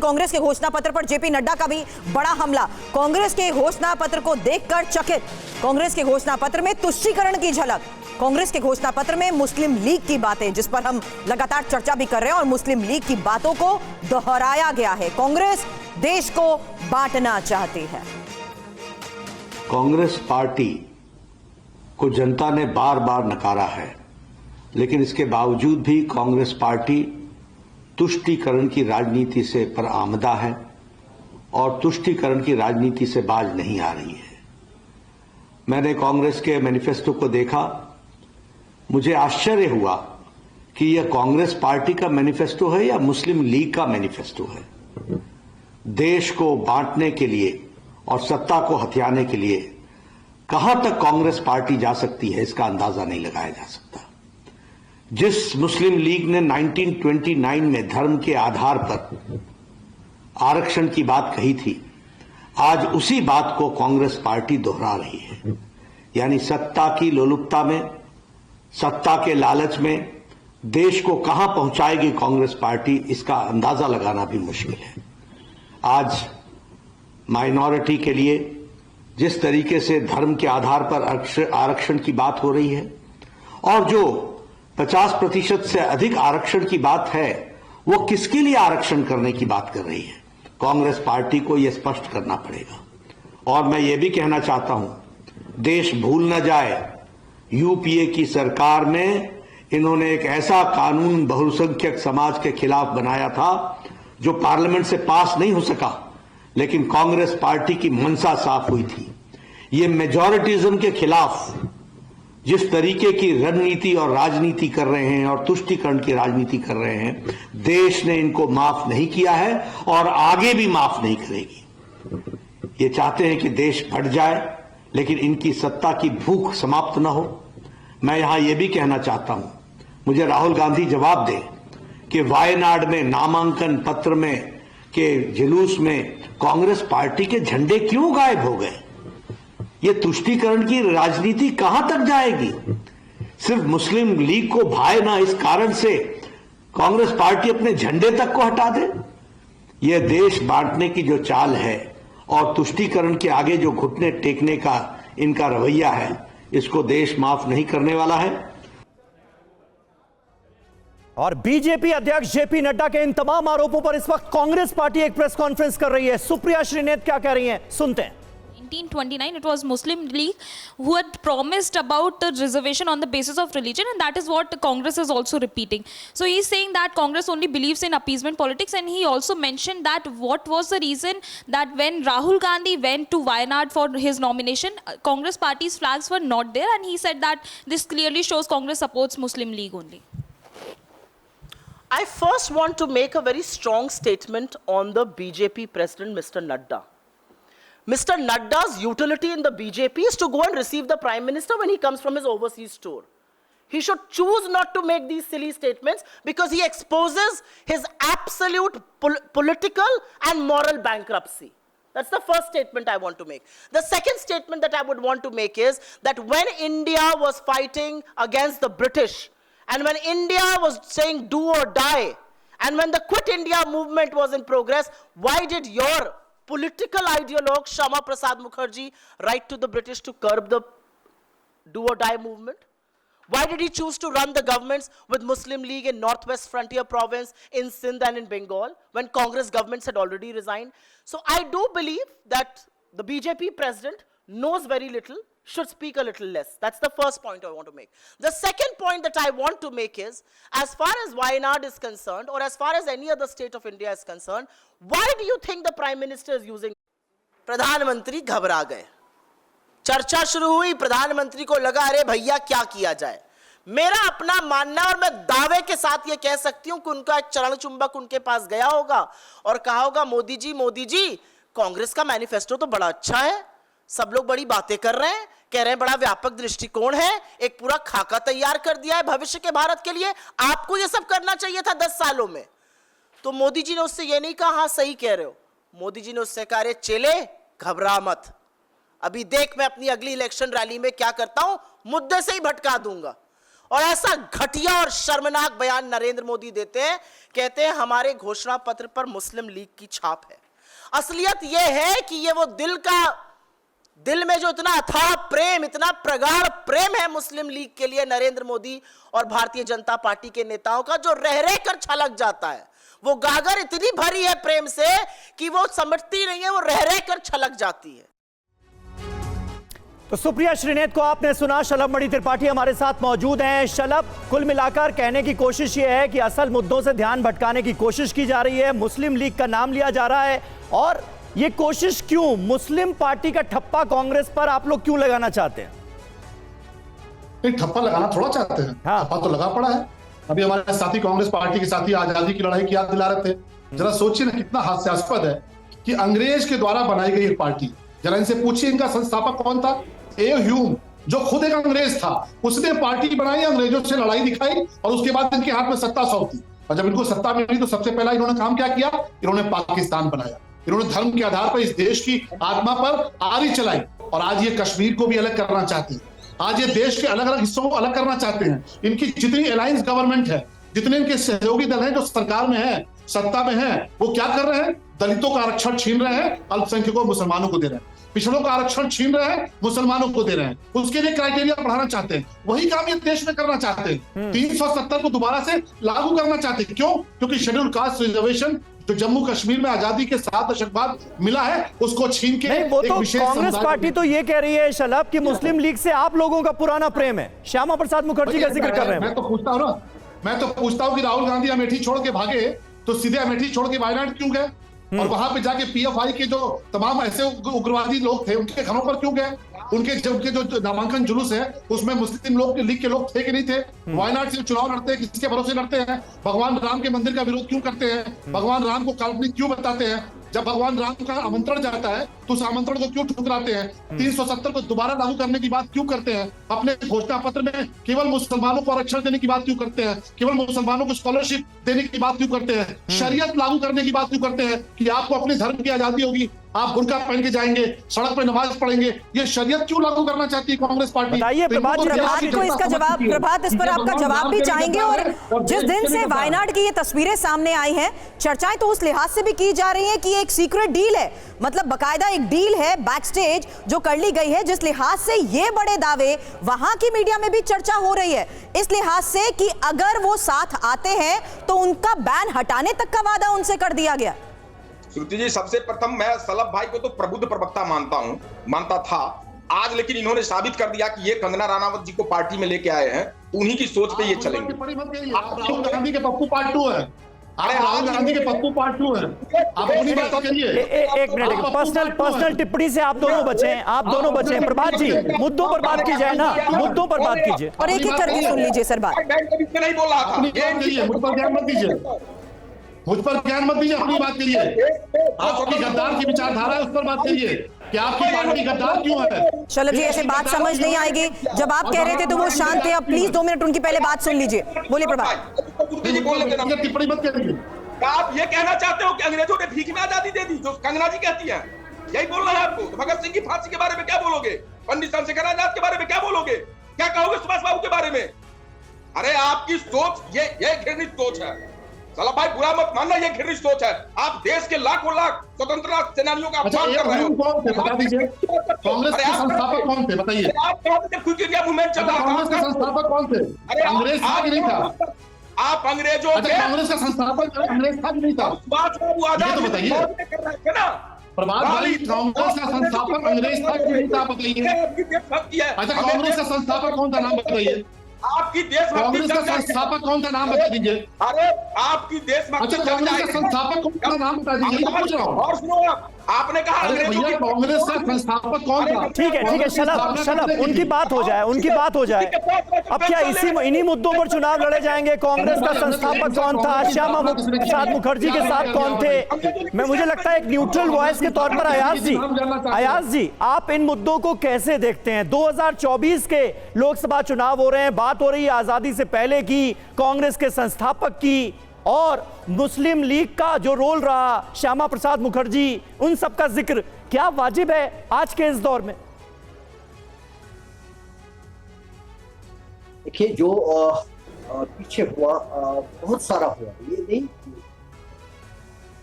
कांग्रेस के घोषणा पत्र पर जेपी नड्डा का भी बड़ा हमला। कांग्रेस के घोषणा पत्र को देखकर चकित। कांग्रेस के घोषणा पत्र में तुष्टीकरण की झलक। कांग्रेस के घोषणा पत्र में मुस्लिम लीग की बातें, जिस पर हम लगातार चर्चा भी कर रहे हैं, और मुस्लिम लीग की बातों को दोहराया गया है। कांग्रेस देश को बांटना चाहती है। कांग्रेस पार्टी को जनता ने बार बार नकारा है, लेकिन इसके बावजूद भी कांग्रेस पार्टी तुष्टीकरण की राजनीति से बरआमदा है और तुष्टीकरण की राजनीति से बाज नहीं आ रही है। मैंने कांग्रेस के मैनिफेस्टो को देखा, मुझे आश्चर्य हुआ कि यह कांग्रेस पार्टी का मैनिफेस्टो है या मुस्लिम लीग का मैनिफेस्टो है। देश को बांटने के लिए और सत्ता को हथियाने के लिए कहां तक कांग्रेस पार्टी जा सकती है, इसका अंदाजा नहीं लगाया जा सकता। जिस मुस्लिम लीग ने 1929 में धर्म के आधार पर आरक्षण की बात कही थी, आज उसी बात को कांग्रेस पार्टी दोहरा रही है। यानी सत्ता की लोलुपता में, सत्ता के लालच में देश को कहां पहुंचाएगी कांग्रेस पार्टी, इसका अंदाजा लगाना भी मुश्किल है। आज माइनॉरिटी के लिए जिस तरीके से धर्म के आधार पर आरक्षण की बात हो रही है, और जो 50% से अधिक आरक्षण की बात है, वो किसके लिए आरक्षण करने की बात कर रही है, कांग्रेस पार्टी को यह स्पष्ट करना पड़ेगा। और मैं ये भी कहना चाहता हूं, देश भूल न जाए, यूपीए की सरकार में इन्होंने एक ऐसा कानून बहुसंख्यक समाज के खिलाफ बनाया था जो पार्लियामेंट से पास नहीं हो सका, लेकिन कांग्रेस पार्टी की मंशा साफ हुई थी। ये मेजॉरिटिज्म के खिलाफ जिस तरीके की रणनीति और राजनीति कर रहे हैं और तुष्टीकरण की राजनीति कर रहे हैं, देश ने इनको माफ नहीं किया है और आगे भी माफ नहीं करेगी। ये चाहते हैं कि देश बढ़ जाए, लेकिन इनकी सत्ता की भूख समाप्त न हो। मैं यहां यह भी कहना चाहता हूं, मुझे राहुल गांधी जवाब दे कि वायनाड में नामांकन पत्र में के जुलूस में कांग्रेस पार्टी के झंडे क्यों गायब हो गए? ये तुष्टीकरण की राजनीति कहां तक जाएगी? सिर्फ मुस्लिम लीग को भाए ना, इस कारण से कांग्रेस पार्टी अपने झंडे तक को हटा दे। यह देश बांटने की जो चाल है और तुष्टीकरण के आगे जो घुटने टेकने का इनका रवैया है, इसको देश माफ नहीं करने वाला है। और बीजेपी अध्यक्ष जेपी नड्डा के इन तमाम आरोपों पर इस वक्त कांग्रेस पार्टी एक प्रेस कॉन्फ्रेंस कर रही है। सुप्रिया श्रीनेत क्या कह रही हैं, सुनते हैं। 1929 it was Muslim League who had promised about the reservation on the basis of religion, and that is what Congress is also repeating. So he is saying that Congress only believes in appeasement politics, and he also mentioned that what was the reason that when Rahul Gandhi went to Wayanad for his nomination, Congress party's flags were not there, and he said that this clearly shows Congress supports Muslim League only. I first want to make a very strong statement on the BJP president Mr. Nadda. Mr. Nadda's utility in the BJP is to go and receive the Prime Minister when he comes from his overseas tour. He should choose not to make these silly statements because he exposes his absolute political and moral bankruptcy. That's the first statement I want to make. The second statement that I would want to make is that when India was fighting against the British, and when India was saying do or die, and when the Quit India movement was in progress, why did your political ideologue Shama Prasad Mukherjee write to the British to curb the do or die movement? Why did he choose to run the governments with Muslim League in Northwest Frontier Province, in Sindh and in Bengal, when Congress governments had already resigned? So I do believe that the BJP president knows very little, should speak a little less. That's the first point I want to make. The second point that I want to make is, as far as Wayanad is concerned, or as far as any other state of India is concerned, why do you think the Prime Minister is using? प्रधानमंत्री घबरा गए, चर्चा शुरू हुई, प्रधानमंत्री को लगा अरे भैया क्या किया जाए। मेरा अपना मानना, और मैं दावे के साथ ये कह सकती हूं कि उनका एक चरण चुंबक उनके पास गया होगा और कहा होगा मोदी जी, कांग्रेस का मैनिफेस्टो तो बड़ा अच्छा है, सब लोग बड़ी बातें कर रहे हैं, कह रहे हैं बड़ा व्यापक दृष्टिकोण है, एक पूरा खाका तैयार कर दिया है भविष्य के भारत के लिए, आपको ये सब करना चाहिए था 10 सालों में। तो मोदी जी ने उससे ये नहीं कहा हाँ सही कह रहे हो, मोदी जी ने उससे कहा रे चेले घबरा मत, अभी देख मैं अपनी अगली इलेक्शन रैली में क्या करता हूं, मुद्दे से ही भटका दूंगा। और ऐसा घटिया और शर्मनाक बयान नरेंद्र मोदी देते हैं, कहते हैं हमारे घोषणा पत्र पर मुस्लिम लीग की छाप है। असलियत यह है कि ये वो दिल में जो इतना अथाह प्रेम, इतना प्रगाढ़ प्रेम है मुस्लिम लीग के लिए नरेंद्र मोदी और भारतीय जनता पार्टी के नेताओं का, जो रह रह कर छलक जाता है। वो गागर इतनी भरी है प्रेम से कि वो समझती नहीं है, वो रह रह कर छलक जाती है। तो सुप्रिया श्रीनेत को आपने सुना, शलभ मणि त्रिपाठी हमारे साथ मौजूद हैं। शलभ, कुल मिलाकर कहने की कोशिश ये है कि असल मुद्दों से ध्यान भटकाने की कोशिश की जा रही है, मुस्लिम लीग का नाम लिया जा रहा है, और ये कोशिश क्यों? मुस्लिम पार्टी का ठप्पा कांग्रेस पर आप लोग क्यों लगाना चाहते हैं? नहीं, ठप्पा लगाना थोड़ा चाहते हैं। हाँ। ठप्पा तो लगा पड़ा है। अभी हमारे साथी कांग्रेस पार्टी के साथी आजादी की लड़ाई की याद दिला रहे थे। जरा सोचिए ना, कितना हास्यास्पद है कि अंग्रेज के द्वारा बनाई गई एक पार्टी। जरा इनसे पूछिए इनका संस्थापक कौन था? ए ह्यूम, जो खुद एक अंग्रेज था, उसने पार्टी बनाई, अंग्रेजों से लड़ाई दिखाई और उसके बाद इनके हाथ में सत्ता सौंपी। और जब इनको सत्ता मिली तो सबसे पहला इन्होंने काम क्या किया? इन्होंने पाकिस्तान बनाया। इन्होंने धर्म के आधार पर इस देश की आत्मा पर आरी चलाई और आज ये कश्मीर को भी अलग करना चाहते हैं। आज ये देश के अलग अलग हिस्सों को अलग करना चाहते हैं। इनकी जितनी अलायंस गवर्नमेंट है, जितने इनके सहयोगी दल हैं जो सरकार में है, सत्ता में है, वो क्या कर रहे हैं? दलितों का आरक्षण छीन रहे हैं, अल्पसंख्यकों मुसलमानों को दे रहे हैं, पिछड़ों का आरक्षण छीन रहे हैं, मुसलमानों को दे रहे हैं, उसके लिए क्राइटेरिया बढ़ाना चाहते हैं। वही काम ये देश में करना चाहते हैं। 370 को दोबारा से लागू करना चाहते हैं। क्यों? क्योंकि शेड्यूल कास्ट रिजर्वेशन जो जम्मू कश्मीर में आजादी के 7 दशक बाद मिला है, उसको छीन के नहीं, वो तो कांग्रेस पार्टी तो ये कह रही है शलभ कि मुस्लिम लीग से आप लोगों का पुराना प्रेम है। श्यामा प्रसाद मुखर्जी का जिक्र कर रहे हैं। मैं तो पूछता हूँ कि राहुल गांधी अमेठी छोड़ के भागे तो सीधे अमेठी छोड़ के वायनाड क्यों गए? और वहां पे जाके पीएफआई के जो तमाम ऐसे उग्रवादी लोग थे उनके घरों पर क्यों गए? उनके जो नामांकन जुलूस है उसमें मुस्लिम लोग लीग के लोग थे कि नहीं थे? वायनाड से चुनाव लड़ते हैं, किसके भरोसे लड़ते हैं? भगवान राम के मंदिर का विरोध क्यों करते हैं? भगवान राम को काल्पनिक क्यों बताते हैं? जब भगवान राम का आमंत्रण जाता है तो उस आमंत्रण को क्यों ठुकराते हैं? 370 को दोबारा लागू करने की बात क्यों करते हैं? अपने घोषणा पत्र में केवल मुसलमानों को आरक्षण देने की बात क्यों करते हैं? केवल मुसलमानों को स्कॉलरशिप देने की बात क्यों करते हैं? शरीयत लागू करने की बात क्यों करते हैं कि आपको अपने धर्म की आजादी होगी, आप बुर्का पहन के जाएंगे, सड़क पर नमाज पढ़ेंगे? ये शरीयत क्यों लागू करना चाहती है कांग्रेस पार्टी? बताइए प्रभात को इसका जवाब, प्रभात इस पर आपका जवाब भी चाहेंगे। और जिस दिन से वायनाड की ये तस्वीरें सामने आई हैं, चर्चाएं तो उस लिहाज से भी की जा रही हैं कि एक सीक्रेट डील है, मतलब बकायदा एक डील है बैकस्टेज जो कर ली गई है, जिस लिहाज से ये बड़े दावे वहां की मीडिया में भी चर्चा हो रही है, इस लिहाज से कि अगर वो साथ आते हैं तो उनका बैन हटाने तक का वादा उनसे कर दिया गया। श्रुति जी, सबसे प्रथम मैं शलभ भाई को तो प्रबुद्ध प्रवक्ता मानता था आज, लेकिन इन्होंने साबित कर दिया कि ये कंगना रनावत जी को पार्टी में लेके आए हैं, उन्हीं की सोच पे ये चलेंगे। राहुल गांधी के पप्पू पार्ट 2 है। राहुल गांधी के पप्पू पार्ट 2 है। आप अपनी बात करिए। एक मिनट, पर्सनल टिप्पणी से आप दोनों बचे। प्रभात जी, मुद्दों पर बात की जाए ना, मुद्दों पर बात कीजिए। और एक एक करके सुन लीजिए सर बात। नहीं बोल रहा था, मुझ पर ध्यान मत दीजिए, अपनी बात करिए। आपकी गद्दार की विचारधारा है, उस पर बात करिए कि आपकी पार्टी गद्दार क्यों है। शलभ जी, ऐसे बात समझ नहीं आएगी। जब आप कह रहे थे तो वो शांत थे, अब प्लीज 2 मिनट उनकी पहले बात सुन लीजिए। बोलिए प्रभात। टिप्पणी मत करिए। आप ये कहना चाहते हो कि अंग्रेजों ने भीख में आजादी दे दी, जो कंगना जी कहती हैं? यही बोलना है आपको? तो भगत सिंह की फांसी के बारे में क्या बोलोगे? पंडित चंद्रशेखर आजाद के बारे में क्या बोलोगे? क्या कहोगे सुभाष बाबू के बारे में? अरे आपकी सोच ये घृणित सोच है। शलभ भाई, बुरा मत मानना, ये घृणित सोच है। आप देश के लाखों स्वतंत्रता सेनानियों का अपमान कर रहे हो। कौन थे बता दीजिए? कांग्रेस के संस्थापक कौन थे बताइए? आप क्विट इंडिया मूवमेंट चल रहा था, कांग्रेस के संस्थापक कौन थे? अंग्रेज था कि नहीं था? आप अंग्रेजों के कांग्रेस का संस्थापक अंग्रेज था कि नहीं था? सुभाष बाबू आजाद तो बताइए। प्रभात भाई, कांग्रेस का संस्थापक अंग्रेज था कि नहीं था बताइए? अच्छा, कांग्रेस का संस्थापक कौन था, नाम बताइए? आपकी देशभक्ति कांग्रेस का संस्थापक कौन था, नाम बता दीजिए। अरे आपकी देशभक्ति। अच्छा, कांग्रेस का संस्थापक कौन था, नाम बता दीजिए। पूछ रहा हूँ। और सुनो, आपने कहा भैया कांग्रेस का संस्थापक कौन था? ठीक है, शलभ उनकी बात हो जाए। अब क्या इन्हीं मुद्दों पर चुनाव लड़े जाएंगे? कांग्रेस का संस्थापक कौन था? श्यामा प्रसाद मुखर्जी के साथ कौन थे? मुझे लगता है एक न्यूट्रल वॉइस के तौर पर अयाज जी, आप इन मुद्दों को कैसे देखते हैं? 2024 के लोकसभा चुनाव हो रहे हैं, बात हो रही है आजादी से पहले की, कांग्रेस के संस्थापक की, और मुस्लिम लीग का जो रोल रहा, श्यामा प्रसाद मुखर्जी, उन सब का जिक्र क्या वाजिब है आज के इस दौर में? देखिए जो पीछे हुआ बहुत सारा हुआ, ये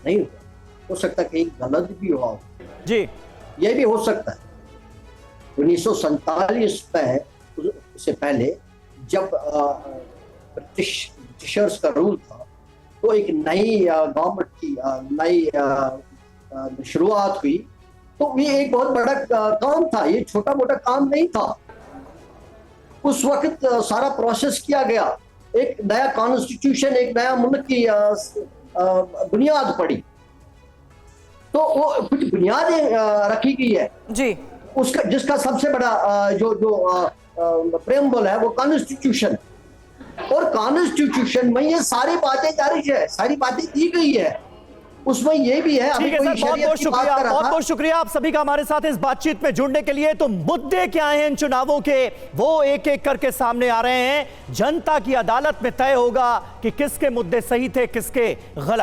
नहीं हुआ। हो सकता है कहीं गलत भी हुआ हो, जी ये भी हो सकता है। 1947 में, उससे पहले जब ब्रिटिशर्स का रूल था, तो एक नई गवर्नमेंट की नई शुरुआत हुई, तो ये एक बहुत बड़ा काम था, ये छोटा मोटा काम नहीं था। उस वक्त सारा प्रोसेस किया गया, एक नया कॉन्स्टिट्यूशन, एक नया मुल्क की बुनियाद पड़ी, तो वो कुछ बुनियादें रखी गई है जी, उसका, जिसका सबसे बड़ा जो प्रेम्बल है वो कॉन्स्टिट्यूशन, और कॉन्स्टिट्यूशन में ये सारी बातें जारी है, सारी बातें दी गई है, उसमें ये भी है। ठीक है सर, बहुत बहुत शुक्रिया, बहुत बहुत शुक्रिया आप सभी का हमारे साथ इस बातचीत में जुड़ने के लिए। तो मुद्दे क्या हैं इन चुनावों के, वो एक एक करके सामने आ रहे हैं। जनता की अदालत में तय होगा कि किसके मुद्दे सही थे, किसके गलत।